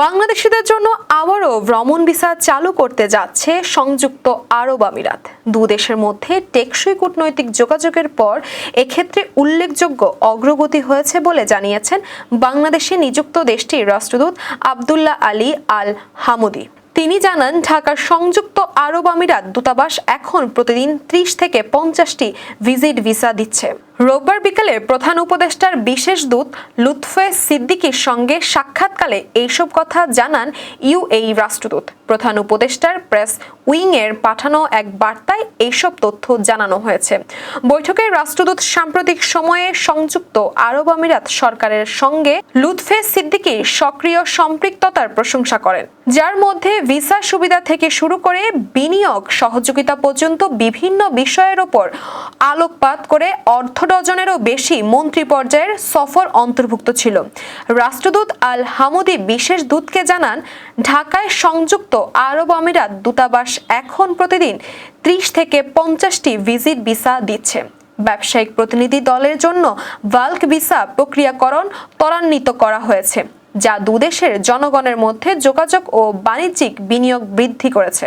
বাংলাদেশিদের জন্য আবারও ভ্রমণ ভিসা চালু করতে যাচ্ছে সংযুক্ত আরব আমিরাত। দুই দেশের মধ্যে টেকসই কূটনৈতিক যোগাযোগের পর এক্ষেত্রে উল্লেখযোগ্য অগ্রগতি হয়েছে বলে জানিয়েছেন বাংলাদেশে নিযুক্ত দেশটির রাষ্ট্রদূত আব্দুল্লাহ আলী আল হামুদি। তিনি জানান, ঢাকার সংযুক্ত আরব আমিরাত দূতাবাস এখন প্রতিদিন 30 থেকে 50টি ভিজিট ভিসা দিচ্ছে। রোববার বিকেলে প্রধান উপদেষ্টার বিশেষ দূত লুৎফে সিদ্দিকীর সঙ্গে সাক্ষাৎকালে এইসব কথা জানান ইউএই রাষ্ট্রদূত। প্রধান উপদেষ্টার প্রেস উইংয়ের পাঠানো এক বার্তায় এইসব তথ্য জানানো হয়েছে। বৈঠকে রাষ্ট্রদূত সাম্প্রতিক সময়ে সংযুক্ত আরব আমিরাত সরকারের সঙ্গে লুৎফে সিদ্দিকীর সক্রিয় সম্পৃক্ততার প্রশংসা করেন, যার মধ্যে ভিসা সুবিধা থেকে শুরু করে বিনিয়োগ সহযোগিতা পর্যন্ত বিভিন্ন বিষয়ের ওপর আলোকপাত করে অর্থ ডজনেরও বেশি মন্ত্রী পর্যায়ের সফর অন্তর্ভুক্ত ছিল। রাষ্ট্রদূত আল হামুদি বিশেষ দূতকে জানান, ঢাকায় সংযুক্ত আরব আমিরাত দূতাবাস এখন প্রতিদিন 30 থেকে 50টি ভিজিট ভিসা দিচ্ছে। ব্যবসায়িক প্রতিনিধি দলের জন্য বাল্ক ভিসা প্রক্রিয়াকরণ ত্বরান্বিত করা হয়েছে, যা দুদেশের জনগণের মধ্যে যোগাযোগ ও বাণিজ্যিক বিনিয়োগ বৃদ্ধি করেছে।